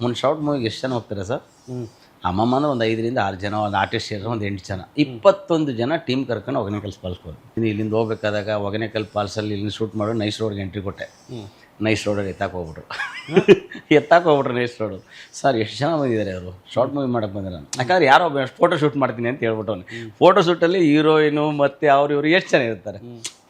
ಒಂದು ಶಾರ್ಟ್ ಮೂವಿಗೆ ಎಷ್ಟು ಜನ ಹೋಗ್ತಾರೆ ಸರ್? ಅಮ್ಮಮ್ಮ ಅಂದ್ರೆ ಒಂದು 5ರಿಂದ 6 ಜನ, ಒಂದು ಆರ್ಟಿಸ್ಟ್ ಸೇರಿದ್ರೆ ಒಂದು 8 ಜನ, 21 ಜನ ಟೀಮ್ ಕರ್ಕೊಂಡು ಹೊಗೇನಕಲ್ ಫಾಲ್ಸ್ಗೆ ಹೋದ್ರು. ಇಲ್ಲಿಂದ ಹೋಗ್ಬೇಕಾದಾಗ ಹೊಗೇನಕಲ್ ಫಾಲ್ಸಲ್ಲಿ ಇಲ್ಲಿ ಶೂಟ್ ಮಾಡೋ ನೈಸ್ ರೋಡ್ಗೆ ಎಂಟ್ರಿ ಕೊಟ್ಟೆ. ನೈಸ್ ರೋಡಲ್ಲಿ ಹೋಗ್ಬಿಟ್ರು ನೈಸ್ ರೋಡು. ಸರ್ ಎಷ್ಟು ಜನ ಬಂದಿದ್ದಾರೆ ಅವರು ಶಾರ್ಟ್ ಮೂವಿ ಮಾಡೋಕ್ಕೆ ಬಂದಿಲ್ಲ. ಯಾಕಂದ್ರೆ ಯಾರೋ ಫೋಟೋ ಶೂಟ್ ಮಾಡ್ತೀನಿ ಅಂತ ಹೇಳ್ಬಿಟ್ಟು ಫೋಟೋ ಶೂಟಲ್ಲಿ ಹೀರೋಯಿನು ಮತ್ತು ಇವರು ಎಷ್ಟು ಜನ ಇರ್ತಾರೆ.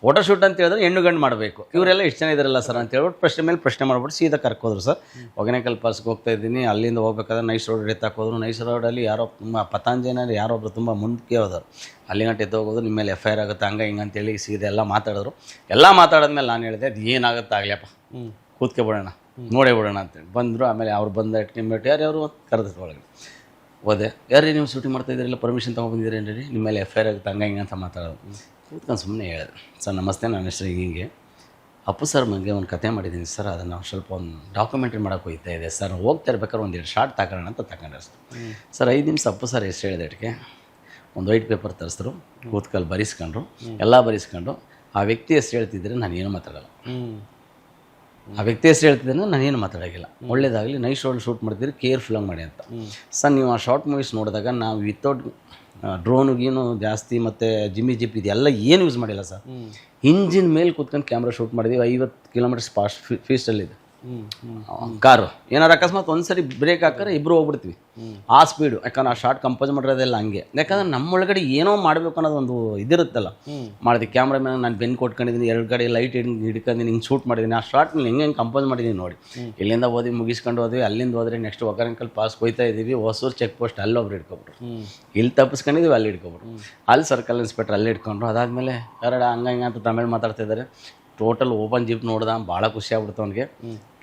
ಫೋಟೋ ಶೂಟ್ ಅಂತ ಹೇಳಿದ್ರೆ ಹೆಣ್ಣು ಗಂಡು ಮಾಡಬೇಕು. ಇವರೆಲ್ಲ ಎಷ್ಟು ಜನ ಇದ್ದಾರಲ್ಲ ಸರ್ ಅಂತ ಹೇಳ್ಬಿಟ್ಟು ಪ್ರಶ್ನೆ ಮೇಲೆ ಪ್ರಶ್ನೆ ಮಾಡ್ಬಿಟ್ಟು ಸೀದಾ ಕರ್ಕೋದ್ರು ಸರ್. ಹೊಗೇನಕಲ್ ಫಾಲ್ಸ್ಗೆ ಹೋಗ್ತಾ ಇದ್ದೀನಿ. ಅಲ್ಲಿಂದ ಹೋಗ್ಬೇಕಾದ್ರೆ ನೈಸ್ ರೋಡ್ ಹೋದ್ರು. ನೈಸ್ ರೋಡಲ್ಲಿ ಯಾರೋ ತುಂಬ ಪತಾಂಜಲಿನಲ್ಲಿ ಯಾರೊಬ್ಬರು ತುಂಬ ಮುಂದಕ್ಕೆ ಹೋದರು. ಅಲ್ಲಿ ಗಂಟೆ ಎತ್ತೋಗೋದು, ನಿಮ್ಮ ಮೇಲೆ FIR ಆಗುತ್ತೆ ಹಂಗೆ ಹಿಂಗೆ ಅಂತೇಳಿ ಸೀದಾ ಎಲ್ಲ ಮಾತಾಡಿದ್ರು. ಎಲ್ಲ ಮಾತಾಡಿದ್ಮೇಲೆ ನಾನು ಹೇಳಿದೆ ಅದು ಏನಾಗುತ್ತೆ ಆಗಲಿಯಪ್ಪ, ಕೂತ್ಕೊಬಿಡೋಣ ನೋಡೇ ಬಿಡೋಣ ಅಂತೇಳಿ ಬಂದರು. ಆಮೇಲೆ ಅವ್ರು ಬಂದ ಇಟ್ಕೊಂಡ್ಬಿಟ್ಟು ಯಾರು ಕರೆದ್ರು ಒಳಗೆ ಹೋದೆ. ಯಾರೀ ನೀವು ಶೂಟಿಂಗ್ ಮಾಡ್ತಾಯಿದ್ದೀರಲ್ಲ, ಪರ್ಮಿಷನ್ ತೊಗೊಂಡ್ಬಂದಿದ್ದೀರಿ ಏನ್ರಿ, ನಿಮ್ಮ ಮೇಲೆ FIR ಆಗುತ್ತೆ ಹಂಗೆ ಹಿಂಗೆ ಅಂತ ಮಾತಾಡೋದು. ಕೂತ್ಕೊಂಡು ಸುಮ್ಮನೆ ಹೇಳಿದೆ, ಸರ್ ನಮಸ್ತೆ, ನನ್ನ ಹೆಸರು ಹಿಂಗೆ ಅಪ್ಪು ಸರ್ ಬಗ್ಗೆ ಒಂದು ಕತೆ ಮಾಡಿದ್ದೀನಿ ಸರ್, ಅದನ್ನು ಸ್ವಲ್ಪ ಒಂದು ಡಾಕ್ಯುಮೆಂಟ್ರಿ ಮಾಡೋಕೆ ಹೋಗ್ತಾ ಇದೆ ಸರ್, ಹೋಗ್ತಾ ಇರ್ಬೇಕಾದ್ರೆ ಒಂದು 2 ಶಾರ್ಟ್ ತಗೊಳ್ಳೋಣ ಅಂತ ತಗೊಂಡೆ ಸರ್. 5 ನಿಮಿಷ ಅಪ್ಪು ಸರ್ ಎಷ್ಟು ಹೇಳಿದೆ ಅಟ್ಟಿಗೆ ಒಂದು ವೈಟ್ ಪೇಪರ್ ತರಿಸಿದ್ರು, ಕೂತ್ಕಲ್ಲಿ ಬರೆಸ್ಕೊಂಡ್ರು, ಎಲ್ಲ ಬರೆಸ್ಕೊಂಡು ಆ ವ್ಯಕ್ತಿ ಹೆಸರು ಹೇಳ್ತಿದ್ರೆ ನಾನು ಏನು ಮಾತಾಡೋಲ್ಲ. ಆ ವ್ಯಕ್ತಿ ಹೆಸರು ಹೇಳ್ತಿದ್ರೆ ನಾನು ಏನು ಮಾತಾಡೋಂಗಿಲ್ಲ. ಒಳ್ಳೇದಾಗಲಿ, ನೈಸ್ ರೋಡ್ ಶೂಟ್ ಮಾಡ್ತಿದ್ರೆ ಕೇರ್ಫುಲ್ಲಾಗಿ ಮಾಡಿ ಅಂತ. ಸರ್ ನೀವು ಆ ಶಾರ್ಟ್ ಮೂವೀಸ್ ನೋಡಿದಾಗ ನಾವು ವಿತೌಟ್ ಡ್ರೋನ್ಗೇನು ಜಾಸ್ತಿ ಮತ್ತು ಜಿಮ್ಮಿ ಜಿಪ್ ಇದೆಲ್ಲ ಏನು ಯೂಸ್ ಮಾಡಿಲ್ಲ ಸರ್. ಇಂಜಿನ್ ಮೇಲೆ ಕೂತ್ಕೊಂಡು ಕ್ಯಾಮ್ರಾ ಶೂಟ್ ಮಾಡಿದ್ದೀವಿ. 50 ಕಿಲೋಮೀಟರ್ಸ್ ಫೀಸ್ಟಲ್ಲಿದೆ ಕಾರು. ಏನಾರು ಅಕಸ್ಮಾತ್ ಒಂದ್ಸರಿ ಬ್ರೇಕ್ ಹಾಕಿದ್ರೆ ಇಬ್ಬರು ಹೋಗ್ಬಿಡ್ತೀವಿ ಆ ಸ್ಪೀಡು. ಯಾಕಂದ್ರೆ ಆ ಶಾರ್ಟ್ ಕಂಪೋಸ್ ಮಾಡಿರೋದೆಲ್ಲ ಹಂಗೆ. ಯಾಕಂದ್ರೆ ನಮ್ಮೊಳಗಡೆ ಏನೋ ಮಾಡಬೇಕು ಅನ್ನೋದು ಒಂದು ಇದಿರುತ್ತಲ್ಲ. ಮಾಡಿದೆ ಕ್ಯಾಮ್ರಾ ಮೇಲೆ ನಾನು ಬೆನ್ ಕೊಟ್ಕೊಂಡಿದ್ದೀನಿ, 2 ಕಡೆ ಲೈಟ್ ಹಿಡ್ಕೊಂಡಿದ್ದೀನಿ, ಹಿಂಗೆ ಶೂಟ್ ಮಾಡಿದ್ದೀನಿ. ಆ ಶಾರ್ಟ್ನಲ್ಲಿ ಹೆಂಗೆ ಕಂಪೋಸ್ ಮಾಡಿದ್ದೀನಿ ನೋಡಿ. ಇಲ್ಲಿಂದ ಹೋದ್ವಿ, ಮುಗಿಸ್ಕೊಂಡು ಹೋದ್ವಿ. ಅಲ್ಲಿಂದ ಹೋದ್ರೆ ನೆಕ್ಸ್ಟ್ ಹೊಗೇನಕಲ್ ಪಾಸ್ ಹೋಗ್ತಾ ಇದ್ದೀವಿ. ಹೊಸೂರು ಚೆಕ್ ಪೋಸ್ಟ್ ಅಲ್ಲಿ ಒಬ್ರು ಹಿಡ್ಕೊಬಿಟ್ರು. ಇಲ್ಲಿ ತಪ್ಪಿಸ್ಕೊಂಡಿದ್ದೀವಿ, ಅಲ್ಲಿ ಹಿಡ್ಕೊಬಿಟ್ರು. ಅಲ್ಲಿ ಸರ್ಕಲ್ ಇನ್ಸ್ಪೆಕ್ಟರ್ ಅಲ್ಲಿ ಹಿಡ್ಕೊಂಡ್ರು. ಅದಾದಮೇಲೆ ಕನ್ನಡ ಹಂಗೆ ಹಿಂಗೆ ಅಂತ ತಮಿಳು ಮಾತಾಡ್ತಿದ್ದಾರೆ. ಟೋಟಲ್ ಓಪನ್ ಜೀಪ್ ನೋಡ್ದ, ಭಾಳ ಖುಷಿ ಆಗ್ಬಿಡ್ತು ಅವನಿಗೆ.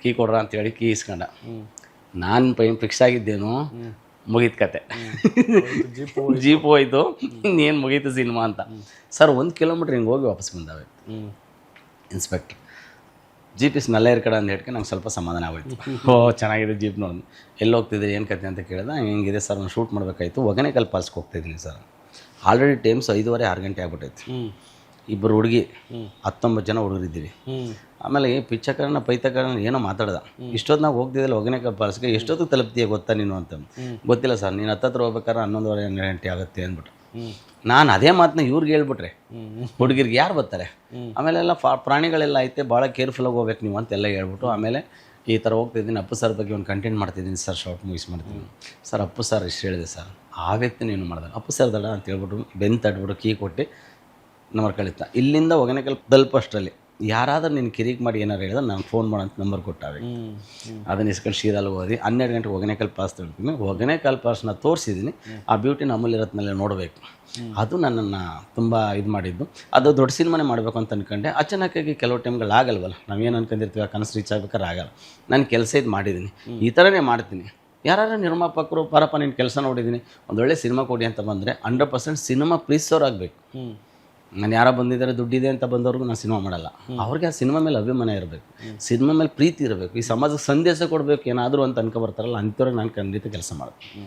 ಕೀ ಕೊಡ್ರ ಅಂತೇಳಿ ಕೀ ಇಸ್ಕೊಂಡ. ನಾನು ಫಿಕ್ಸ್ ಆಗಿದ್ದೇನು, ಮುಗೀತು ಕತೆ, ಜೀಪ್ ಹೋಯ್ತು, ಇನ್ನೇನು ಮುಗೀತು ಸಿನಿಮಾ ಅಂತ. ಸರ್ 1 ಕಿಲೋಮೀಟ್ರ್ ಹಿಂಗೆ ಹೋಗಿ ವಾಪಸ್ ಬಂದಾವೆ ಇನ್ಸ್ಪೆಕ್ಟ್ರ್. ಜೀಪ್ ಇಸ್ ನಲ್ಲ ಕಡೆ ಅಂತ ಹೇಳ್ಕೆ ನಂಗೆ ಸ್ವಲ್ಪ ಸಮಾಧಾನ ಆಗೋಯ್ತು. ಚೆನ್ನಾಗಿದೆ ಜೀಪ್ ನೋಡಿ. ಎಲ್ಲಿ ಹೋಗ್ತಿದ್ದೀರಿ, ಏನು ಕತೆ ಅಂತ ಕೇಳಿದ. ಹಿಂಗಿದೆ ಸರ್, ನಾನು ಶೂಟ್ ಮಾಡಬೇಕಾಯ್ತು, ಹೊಗೇನಕಲ್ ಫಾಲ್ಸ್ಗೆ ಹೋಗ್ತಾಯಿದ್ದೀನಿ ಸರ್. ಆಲ್ರೆಡಿ ಟೈಮ್ಸ್ 5:30 6 ಗಂಟೆ ಆಗ್ಬಿಟ್ಟೈತಿ. 2 ಹುಡುಗಿ 19 ಜನ ಹುಡುಗರಿದ್ದೀವಿ. ಆಮೇಲೆ ಪಿಚ್ಚಕರಣ ಪೈತಕರಣ ಏನೋ ಮಾತಾಡ್ದ. ಇಷ್ಟೊತ್ತು ನಾವು ಹೋಗ್ತಿದ್ದಿಲ್ಲ ಹೊಗೇನಕಲ್ ಫಾಲ್ಸ್ಗೆ, ಎಷ್ಟೊತ್ತಿಗೆ ತಲುಪ್ತೀಯ ಗೊತ್ತಾ ನೀನು ಅಂತ. ಗೊತ್ತಿಲ್ಲ ಸರ್, ನೀನು ಹತ್ತತ್ರ ಹೋಗ್ಬೇಕಾದ್ರೆ 11:30 12 ಗಂಟೆ ಆಗುತ್ತೆ ಅಂದ್ಬಿಟ್ಟು. ನಾನು ಅದೇ ಮಾತನ್ನ ಇವ್ರಿಗೆ ಹೇಳ್ಬಿಟ್ರೆ ಹುಡುಗಿರ್ಗೆ ಯಾರು ಬರ್ತಾರೆ. ಆಮೇಲೆ ಎಲ್ಲ ಪ್ರಾಣಿಗಳೆಲ್ಲ ಐತೆ, ಭಾಳ ಕೇರ್ಫುಲ್ಲಾಗಿ ಹೋಗ್ಬೇಕು ನೀವು ಅಂತೆಲ್ಲ ಹೇಳ್ಬಿಟ್ಟು ಆಮೇಲೆ ಈ ಥರ ಹೋಗ್ತಿದ್ದೀನಿ. ಅಪ್ಪು ಸರ್ ಬಗ್ಗೆ ಒಂದು ಕಂಟೆಂಟ್ ಮಾಡ್ತಿದ್ದೀನಿ ಸರ್, ಶಾರ್ಟ್ ಮೂವೀಸ್ ಮಾಡ್ತೀನಿ ಸರ್. ಅಪ್ಪು ಸರ್ ಇಷ್ಟು ಹೇಳಿದೆ ಸರ್. ಆ ವ್ಯಕ್ತಿನ ಏನು ಮಾಡಿದೆ, ಅಪ್ಪು ಸರ್ ದಡ ಅಂತ ಹೇಳ್ಬಿಟ್ಟು ಬೆನ್ ತಟ್ಬಿಟ್ಟು ಕೀ ಕೊಟ್ಟು ನಂಬರ್ ಕಳಿತ. ಇಲ್ಲಿಂದ ಹೊಗೇನಕಲ್ ತಲುಪಷ್ಟರಲ್ಲಿ ಯಾರಾದ್ರೂ ನೀನು ಕಿರಿಕ್ ಮಾಡಿ ಏನಾರು ಹೇಳಿದ್ರೆ ನಾನು ಫೋನ್ ಮಾಡೋಂಥ ನಂಬರ್ ಕೊಟ್ಟಾವೆ. ಅದನ್ನ ಇಸ್ಕೊಂಡು ಶೀದಲ್ಲಿ ಹೋದಿ. 12 ಗಂಟೆಗೆ ಹೊಗೇನಕಲ್ ಪಾಸ್ ತಗೊಳ್ತೀನಿ. ಹೊಗೇನಕಲ್ ಪಾಸ್ನ ತೋರಿಸಿದ್ದೀನಿ. ಆ ಬ್ಯೂಟಿನ ಅಮೂಲ್ಯರತ್ನಲ್ಲೇ ನೋಡಬೇಕು. ಅದು ನನ್ನನ್ನು ತುಂಬ ಇದು ಮಾಡಿದ್ದು. ಅದು ದೊಡ್ಡ ಸಿನಿಮಾನೇ ಮಾಡಬೇಕು ಅಂತ ಅಂದ್ಕೊಂಡೆ. ಅಚಾನಕ್ಕಾಗಿ ಕೆಲವು ಟೈಮ್ಗಳು ಆಗಲ್ವಲ್ಲ, ನಾವೇನು ಅನ್ಕೊಂಡಿರ್ತೀವಿ, ಆ ಕನಸು ರೀಚ್ ಆಗ್ಬೇಕಾದ್ರೆ ಆಗಲ್ಲ. ನಾನು ಕೆಲಸ ಇದು ಮಾಡಿದ್ದೀನಿ, ಈ ಥರನೇ ಮಾಡ್ತೀನಿ. ಯಾರು ನಿರ್ಮಾಪಕರು ಪಾರಪ್ಪ ನಿನ್ನ ಕೆಲಸ ನೋಡಿದ್ದೀನಿ, ಒಂದೊಳ್ಳೆ ಸಿನಿಮಾ ಕೊಡಿ ಅಂತ ಬಂದರೆ 100% ಸಿನಿಮಾ ಪ್ರೀತಿಸೋರಾಗಬೇಕು. ನಾನು ಯಾರೋ ಬಂದಿದ್ದಾರೆ ದುಡ್ಡಿದೆ ಅಂತ ಬಂದವ್ರಿಗೂ ನಾನು ಸಿನಿಮಾ ಮಾಡಲ್ಲ. ಅವ್ರಿಗೆ ಆ ಸಿನಿಮಾ ಮೇಲೆ ಅಭಿಮಾನ ಇರಬೇಕು, ಸಿನಿಮಾ ಮೇಲೆ ಪ್ರೀತಿ ಇರಬೇಕು, ಈ ಸಮಾಜಕ್ಕೆ ಸಂದೇಶ ಕೊಡಬೇಕು ಏನಾದರೂ ಅಂತ ಅನ್ಕೊಬರ್ತಾರಲ್ಲ, ಅಂಥವ್ರಿಗೆ ನಾನು ಖಂಡಿತ ಕೆಲಸ ಮಾಡ್ತೀನಿ.